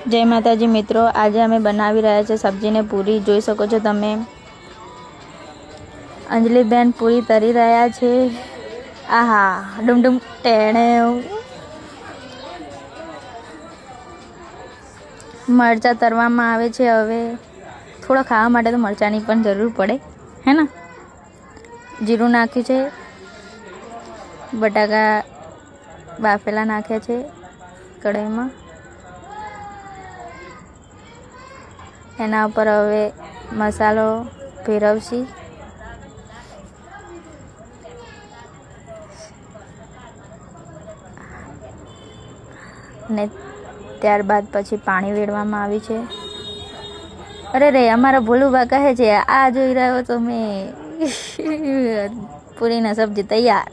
જય માતાજી મિત્રો, આજે અમે બનાવી રહ્યા છે સબ્જીને પૂરી। જોઈ શકો છો તમે, અંજલિબેન પૂરી તરી રહ્યા છે। આહા, ડુમડુમ ટેણે મરચાં તરવામાં આવે છે। હવે થોડા ખાવા માટે તો મરચાંની પણ જરૂર પડે, હે ને। જીરું નાખ્યું છે, બટાકા બાફેલા નાખ્યા છે કઢાઈમાં। એના ઉપર હવે મસાલો ભેરવશી ને ત્યારબાદ પછી પાણી વેડવામાં આવી છે। અરે રે, અમારા ભોલુભા કહે છે આ જોઈ રહ્યો તો મેં પૂરીના સબ્જી તૈયાર।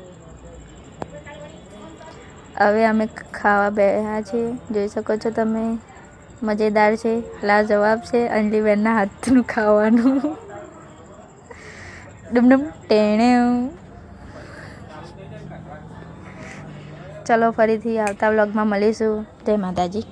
હવે અમે ખાવા બેઠા છીએ, જોઈ શકો છો તમે। મજેદાર છે, લાજવાબ છે અંજલિબેનના હાથનું ખાવાનું। ડુમડુમ ટેણે। ચલો ફરીથી આવતા વ્લોગમાં મળીશું। જય માતાજી।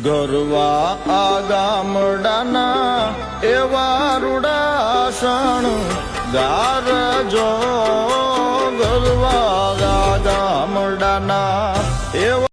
ગરવા આ ગામડાના એવા રૂડાસણ ગારજો। ગરવા આ ગામડાના એવા